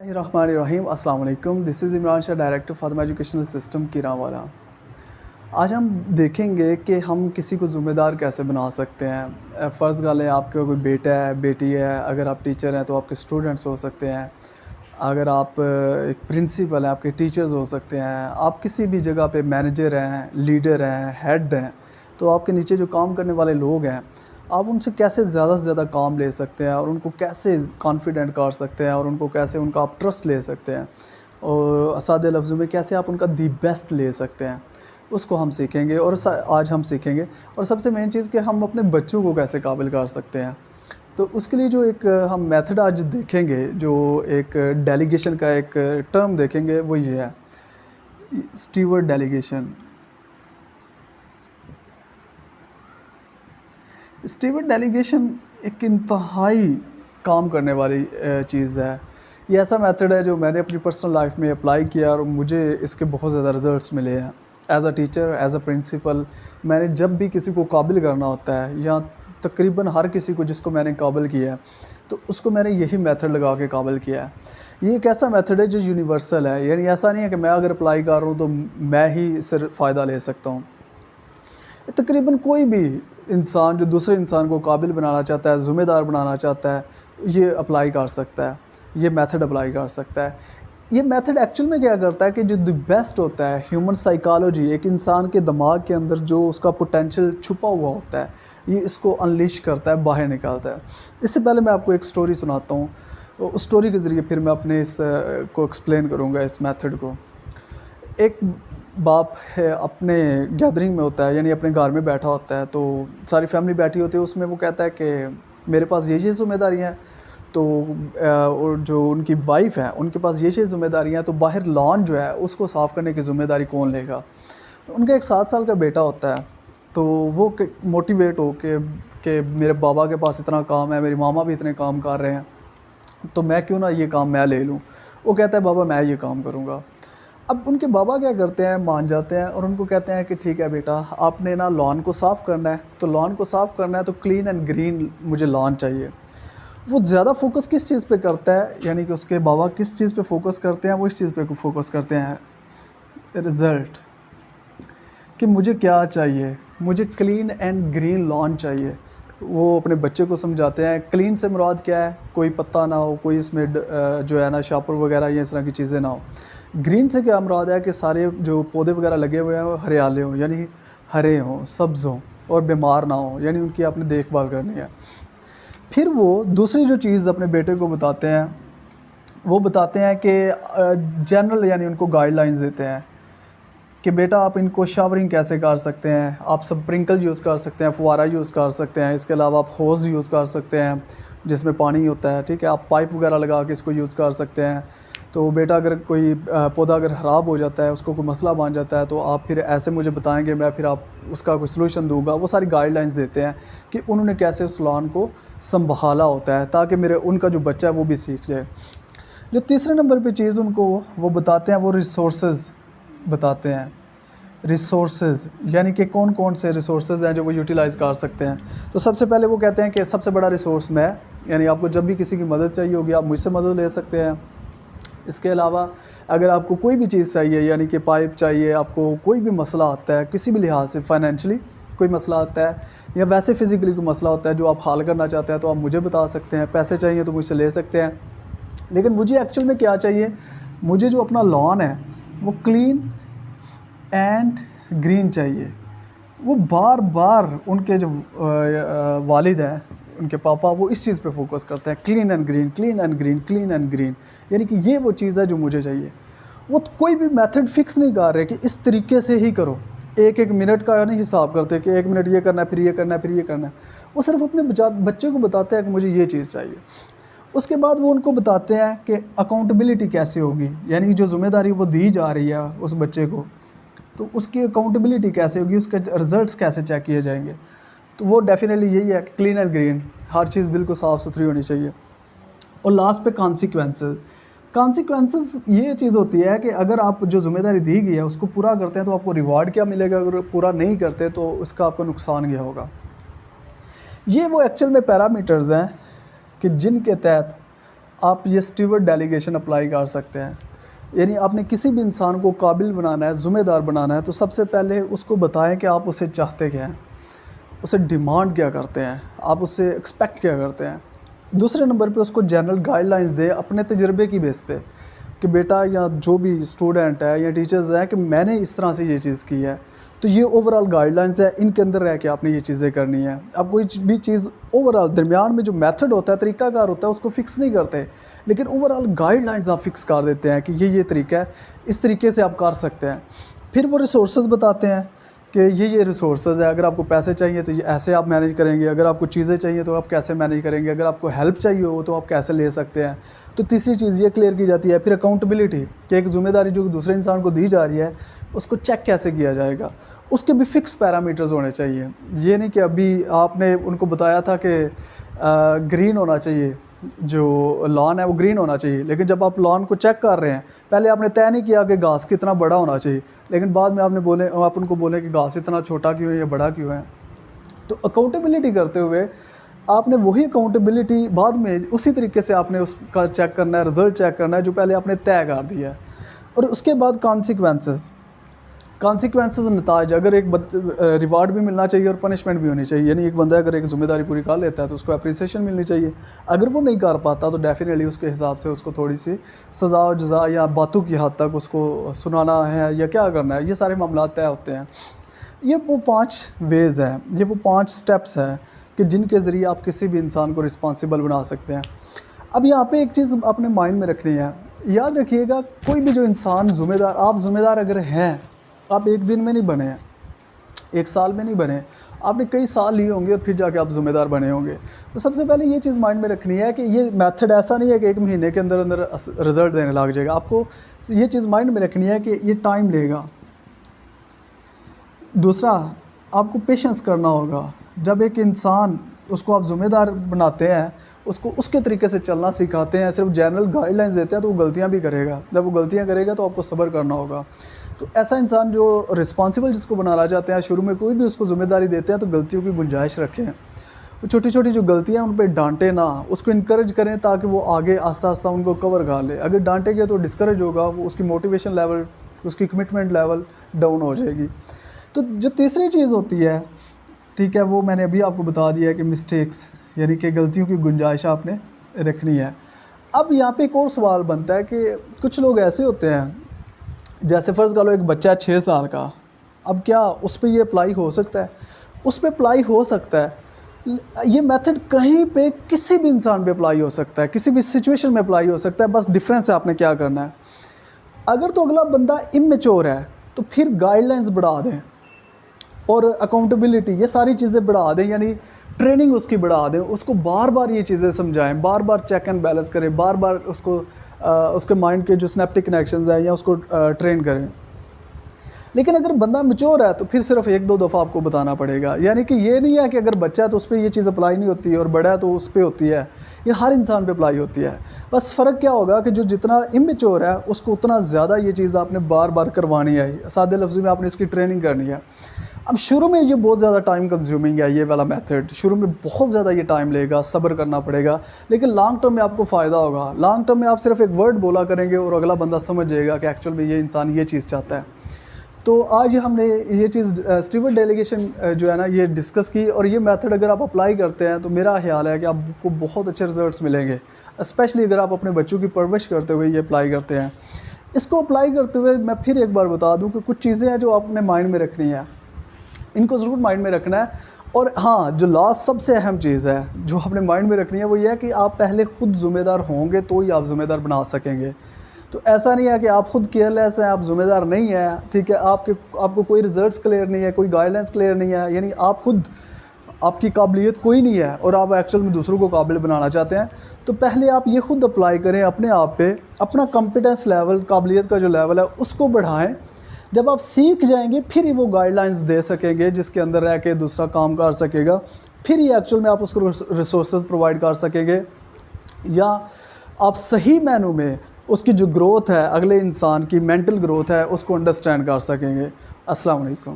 रहीम अस्सलाम वालेकुम। This is Imran Shah, director Fatima educational system Kiranwala. आज हम देखेंगे कि हम किसी को ज़िम्मेदार कैसे बना सकते हैं। फ़र्ज़ कर लें आपका कोई बेटा है, बेटी है, अगर आप टीचर हैं तो आपके स्टूडेंट्स हो सकते हैं। अगर आप एक प्रिंसिपल हैं, आपके टीचर्स हो सकते हैं। आप किसी भी जगह पे मैनेजर हैं, लीडर हैं, हेड हैं, तो आपके नीचे जो काम करने वाले लोग हैं, आप उनसे कैसे ज़्यादा से ज़्यादा काम ले सकते हैं और उनको कैसे कॉन्फिडेंट कर सकते हैं और उनको कैसे उनका आप ट्रस्ट ले सकते हैं और सादे लफ्ज़ों में कैसे आप उनका दी बेस्ट ले सकते हैं, उसको हम सीखेंगे। और आज हम सीखेंगे और सबसे मेन चीज़ कि हम अपने बच्चों को कैसे काबिल कर सकते हैं। तो उसके लिए जो एक हम मेथड आज देखेंगे, जो एक डेलीगेशन का एक टर्म देखेंगे, वो ये है, स्टीवर्ड डेलीगेशन। स्टीवर्ड डेलीगेशन एक इंतहाई काम करने वाली चीज़ है। ये ऐसा मेथड है जो मैंने अपनी पर्सनल लाइफ में अप्लाई किया और मुझे इसके बहुत ज़्यादा रिज़ल्ट्स मिले हैं। As a teacher, as a principal, मैंने जब भी किसी को काबिल करना होता है, या तकरीबन हर किसी को जिसको मैंने काबिल किया है, तो उसको मैंने यही मेथड लगा के काबिल किया है। ये एक ऐसा मेथड है जो यूनिवर्सल है, यानी ऐसा नहीं है कि मैं अगर अप्लाई कर रहा हूँ तो मैं ही इससे फ़ायदा ले सकता हूँ। तकरीबन कोई भी इंसान जो दूसरे इंसान को काबिल बनाना चाहता है, ज़िम्मेदार बनाना चाहता है, ये अप्लाई कर सकता है, ये मेथड अप्लाई कर सकता है। ये मेथड एक्चुअल में क्या करता है कि जो द बेस्ट होता है, ह्यूमन साइकोलॉजी, एक इंसान के दिमाग के अंदर जो उसका पोटेंशियल छुपा हुआ होता है, ये इसको अनलीश करता है, बाहर निकालता है। इससे पहले मैं आपको एक स्टोरी सुनाता हूँ, तो उस स्टोरी के ज़रिए फिर मैं अपने इस को एक्सप्लेन करूँगा, इस मेथड को। एक बाप है, अपने गैदरिंग में होता है, यानी अपने घर में बैठा होता है, तो सारी फैमिली बैठी होती है। उसमें वो कहता है कि मेरे पास ये ज़िम्मेदारियाँ हैं, तो और जो उनकी वाइफ है उनके पास ये ज़िम्मेदारियाँ हैं, तो बाहर लॉन जो है उसको साफ़ करने की ज़िम्मेदारी कौन लेगा। उनका एक 7 साल का बेटा होता है, तो वो मोटिवेट हो कि मेरे बाबा के पास इतना काम है, मेरी मामा भी इतने काम कर रहे हैं, तो मैं क्यों ना ये काम मैं ले लूँ। वो कहता है बाबा मैं ये काम करूँगा। अब उनके बाबा क्या करते हैं, मान जाते हैं और उनको कहते हैं कि ठीक है बेटा, आपने ना लॉन को साफ़ करना है, तो लॉन को साफ़ करना है तो क्लीन एंड ग्रीन मुझे लॉन चाहिए। वो ज़्यादा फोकस किस चीज़ पे करता है, यानी कि उसके बाबा किस चीज़ पे फोकस करते हैं, वो इस चीज़ पे फोकस करते हैं, रिज़ल्ट, कि मुझे क्या चाहिए, मुझे क्लीन एंड ग्रीन लॉन चाहिए। वो अपने बच्चे को समझाते हैं क्लीन से मुराद क्या है, कोई पत्ता ना हो, कोई इसमें जो है ना शापर वगैरह या इस तरह की चीज़ें ना हो। ग्रीन से क्या मुराद है कि सारे जो पौधे वगैरह लगे हुए हैं वो हरियाले हों, यानी हरे हों, सब्ज़ हों और बीमार ना हों, यानी उनकी आपने देखभाल करनी है। फिर वो दूसरी जो चीज़ अपने बेटे को बताते हैं, वो बताते हैं कि जनरल, यानी उनको गाइडलाइंस देते हैं कि बेटा आप इनको शावरिंग कैसे कर सकते हैं, आप स्प्रिंकल यूज़ कर सकते हैं, फुवारा यूज़ कर सकते हैं, इसके अलावा आप होज़ यूज़ कर सकते हैं जिसमें पानी होता है, ठीक है, आप पाइप वगैरह लगा के इसको यूज़ कर सकते हैं। तो बेटा अगर कोई पौधा अगर ख़राब हो जाता है, उसको कोई मसला बन जाता है, तो आप फिर ऐसे मुझे बताएंगे, मैं फिर आप उसका कोई सलूशन दूंगा। वो सारी गाइडलाइंस देते हैं कि उन्होंने कैसे उस लॉन को संभाला होता है, ताकि उनका जो बच्चा है वो भी सीख जाए। जो तीसरे नंबर पे चीज़ उनको वो बताते हैं, वो रिसोर्सेज बताते हैं। रिसोर्सेज यानी कि कौन कौन से रिसोर्सेज हैं जो वो यूटिलाइज़ कर सकते हैं। तो सबसे पहले वो कहते हैं कि सबसे बड़ा रिसोर्स मैं, यानी आपको जब भी किसी की मदद चाहिए होगी आप मुझसे मदद ले सकते हैं। इसके अलावा अगर आपको कोई भी चीज़ चाहिए, यानी कि पाइप चाहिए, आपको कोई भी मसला आता है किसी भी लिहाज से, फाइनेंशियली कोई मसला आता है या वैसे फ़िज़िकली कोई मसला होता है जो आप हल करना चाहते हैं, तो आप मुझे बता सकते हैं। पैसे चाहिए तो मुझसे ले सकते हैं, लेकिन मुझे एक्चुअल में क्या चाहिए, मुझे जो अपना लॉन है वो क्लीन एंड ग्रीन चाहिए। वो बार बार उनके जो वालिद हैं, उनके पापा, वो इस चीज़ पे फोकस करते हैं, clean and green, clean and green, clean and green, यानी कि ये वो चीज़ है जो मुझे चाहिए। वो कोई भी मेथड फिक्स नहीं कर रहे कि इस तरीके से ही करो, एक एक मिनट का नहीं हिसाब करते कि 1 मिनट ये करना है, फिर ये करना है, फिर ये करना है। वो सिर्फ अपने बच्चे को बताते हैं कि मुझे ये चीज़ चाहिए। उसके बाद वो उनको बताते हैं कि अकाउंटेबिलिटी कैसे होगी, यानी जो ज़िम्मेदारी वो दी जा रही है उस बच्चे को, तो उसकी अकाउंटेबिलिटी कैसे होगी, उसके रिज़ल्ट्स कैसे चेक किए जाएंगे। तो वो डेफिनेटली यही है कि क्लीन एंड ग्रीन, हर चीज़ बिल्कुल साफ़ सुथरी होनी चाहिए। और लास्ट पे कॉन्सिक्वेंसेस ये चीज़ होती है कि अगर आप जो ज़िम्मेदारी दी गई है उसको पूरा करते हैं तो आपको रिवार्ड क्या मिलेगा, अगर पूरा नहीं करते तो उसका आपको नुकसान क्या होगा। ये वो एक्चुअल में पैरामीटर्स हैं कि जिनके तहत आप ये स्टीवर्ड डेलीगेशन अप्लाई कर सकते हैं। यानी आपने किसी भी इंसान को काबिल बनाना है, ज़िम्मेदार बनाना है, तो सबसे पहले उसको बताएं कि आप उसे चाहते क्या हैं, उसे डिमांड क्या करते हैं, आप उससे एक्सपेक्ट क्या करते हैं। दूसरे नंबर पे उसको जनरल गाइडलाइंस दें अपने तजुर्बे की बेस पे कि बेटा या जो भी स्टूडेंट है या टीचर्स हैं कि मैंने इस तरह से ये चीज़ की है, तो ये ओवरऑल गाइडलाइंस है, इनके अंदर रह के आपने ये चीज़ें करनी है। आप कोई भी चीज़ ओवरऑल दरमियान में जो मेथड होता है, तरीक़ाकार होता है, उसको फ़िक्स नहीं करते, लेकिन ओवरऑल गाइडलाइंस आप फ़िक्स कर देते हैं कि ये तरीका है, इस तरीके से आप कर सकते हैं। फिर वो रिसोर्सेज बताते हैं कि ये रिसोर्सेज है, अगर आपको पैसे चाहिए तो ये ऐसे आप मैनेज करेंगे, अगर आपको चीज़ें चाहिए तो आप कैसे मैनेज करेंगे, अगर आपको हेल्प चाहिए हो तो आप कैसे ले सकते हैं। तो तीसरी चीज़ ये क्लियर की जाती है। फिर अकाउंटेबिलिटी, कि एक ज़िम्मेदारी जो दूसरे इंसान को दी जा रही है उसको चेक कैसे किया जाएगा, उसके भी फ़िक्स पैरामीटर्स होने चाहिए। ये नहीं कि अभी आपने उनको बताया था कि ग्रीन होना चाहिए, जो लॉन है वो ग्रीन होना चाहिए, लेकिन जब आप लॉन को चेक कर रहे हैं पहले आपने तय नहीं किया कि घास कितना बड़ा होना चाहिए, लेकिन बाद में आप उनको बोले कि घास इतना छोटा क्यों है या बड़ा क्यों है। तो अकाउंटेबिलिटी करते हुए आपने वही अकाउंटेबिलिटी बाद में उसी तरीके से आपने उसका चेक करना है, रिज़ल्ट चेक करना है जो पहले आपने तय कर दिया है। और उसके बाद कॉन्सिक्वेंसेस नताज, अगर एक रिवार्ड भी मिलना चाहिए और पनिशमेंट भी होनी चाहिए। यानी एक बंदा अगर एक ज़िम्मेदारी पूरी कर लेता है तो उसको अप्रिसिएशन मिलनी चाहिए, अगर वो नहीं कर पाता तो डेफिनेटली उसके हिसाब से उसको थोड़ी सी सज़ा और जज़ा या बातों की हद तक उसको सुनाना है या क्या करना है, ये सारे मामला तय होते हैं। ये वो 5 वेज़ हैं, ये वो 5 स्टेप्स हैं कि जिनके ज़रिए आप किसी भी इंसान को रिस्पॉन्सिबल बना सकते हैं। अब यहाँ पे एक चीज़ अपने माइंड में रखनी है, याद रखिएगा कोई भी जो इंसान ज़िम्मेदार, आप ज़िम्मेदार अगर हैं, आप एक दिन में नहीं बने हैं, एक साल में नहीं बने, आपने कई साल लिए होंगे और फिर जाके आप ज़िम्मेदार बने होंगे। तो सबसे पहले ये चीज़ माइंड में रखनी है कि ये मेथड ऐसा नहीं है कि 1 महीने के अंदर अंदर रिज़ल्ट देने लग जाएगा। आपको ये चीज़ माइंड में रखनी है कि ये टाइम लेगा। दूसरा, आपको पेशेंस करना होगा। जब एक इंसान, उसको आप ज़िम्मेदार बनाते हैं, उसको उसके तरीके से चलना सिखाते हैं, सिर्फ जनरल गाइडलाइंस देते हैं, तो वो गलतियाँ भी करेगा। जब वो गलतियाँ करेगा तो आपको सब्र करना होगा। तो ऐसा इंसान जो रिस्पॉन्सिबल जिसको बनाना चाहते हैं, शुरू में कोई भी उसको ज़िम्मेदारी देते हैं तो गलतियों की गुंजाइश रखें। वो छोटी छोटी जो गलतियाँ उन पर डांटे ना, उसको इनकरेज करें ताकि वो आगे आस्ता आस्ता उनको कवर कर ले। अगर डांटेंगे तो डिस्करेज होगा, वो उसकी मोटिवेशन लेवल, उसकी कमिटमेंट लेवल डाउन हो जाएगी। तो जो तीसरी चीज़ होती है, ठीक है, वो मैंने अभी आपको बता दिया है कि मिस्टेक्स, यानी कि गलतियों की गुंजाइश आपने रखनी है। अब यहाँ पे एक और सवाल बनता है कि कुछ लोग ऐसे होते हैं, जैसे फ़र्ज़ कर लो एक बच्चा है 6 साल का, अब क्या उस पे ये अप्लाई हो सकता है? उस पे अप्लाई हो सकता है। ये मेथड कहीं पे किसी भी इंसान पे अप्लाई हो सकता है, किसी भी सिचुएशन में अप्लाई हो सकता है। बस डिफरेंस है आपने क्या करना है। अगर तो अगला बंदा इमेच्योर है तो फिर गाइडलाइंस बढ़ा दें और अकाउंटेबिलिटी, ये सारी चीज़ें बढ़ा दें, यानी ट्रेनिंग उसकी बढ़ा दें, उसको बार बार ये चीज़ें समझाएं, बार बार चेक एंड बैलेंस करें, बार बार उसको उसके माइंड के जो स्नैप्टिक कनेक्शंस हैं या उसको ट्रेन करें। लेकिन अगर बंदा मैच्योर है तो फिर सिर्फ 1-2 दफ़ा आपको बताना पड़ेगा। यानी कि ये नहीं है कि अगर बच्चा है तो उस पर ये चीज़ अप्लाई नहीं होती और बड़ा है तो उस पर होती है, ये हर इंसान पे अप्लाई होती है। बस फ़र्क क्या होगा कि जो जितना इमेच्योर है उसको उतना ज़्यादा ये चीज़ आपने बार बार करवानी है, सादे लफ्ज़ में आपने इसकी ट्रेनिंग करनी है। अब शुरू में ये बहुत ज़्यादा टाइम कंज्यूमिंग है, ये वाला मेथड शुरू में बहुत ज़्यादा ये टाइम लेगा, सब्र करना पड़ेगा, लेकिन लॉन्ग टर्म में आपको फ़ायदा होगा। लॉन्ग टर्म में आप सिर्फ एक वर्ड बोला करेंगे और अगला बंदा समझ जाएगा कि एक्चुअल में ये इंसान ये चीज़ चाहता है। तो आज हमने ये चीज़ स्टीवर्ड डेलीगेशन जो है ना ये डिस्कस की, और ये मेथड अगर आप अप्लाई करते हैं तो मेरा ख्याल है कि आपको बहुत अच्छे रिजल्ट्स मिलेंगे, स्पेशली अगर आप अपने बच्चों की परवरिश करते हुए ये अप्लाई करते हैं। इसको अप्लाई करते हुए मैं फिर एक बार बता दूं कि कुछ चीज़ें हैं जो आपने माइंड में रखनी है, इनको ज़रूर माइंड में रखना है। और हाँ, जो लास्ट सबसे अहम चीज़ है जो आपने माइंड में रखनी है वो ये है कि आप पहले ख़ुद ज़िम्मेदार होंगे तो ही आप ज़िम्मेदार बना सकेंगे। तो ऐसा नहीं है कि आप ख़ुद केयरलेस हैं, आप ज़िम्मेदार नहीं हैं, ठीक है, आपको कोई रिज़ल्ट्स क्लियर नहीं है, कोई गाइडलाइंस क्लियर नहीं है, यानी आप ख़ुद, आपकी काबिलियत कोई नहीं है और आप एक्चुअल में दूसरों को काबिल बनाना चाहते हैं। तो पहले आप ये ख़ुद अप्लाई करें अपने आप पे, अपना कॉम्पिटेंस लेवल, काबिलियत का जो लेवल है उसको बढ़ाएं। जब आप सीख जाएंगे फिर ही वो गाइडलाइंस दे सकेंगे जिसके अंदर रह के दूसरा काम कर सकेगा, फिर ही एक्चुअल में आप उसको रिसोर्सेज प्रोवाइड कर सकेंगे, या आप सही मैनू में उसकी जो ग्रोथ है, अगले इंसान की मेंटल ग्रोथ है, उसको अंडरस्टैंड कर सकेंगे। अस्सलाम वालेकुम।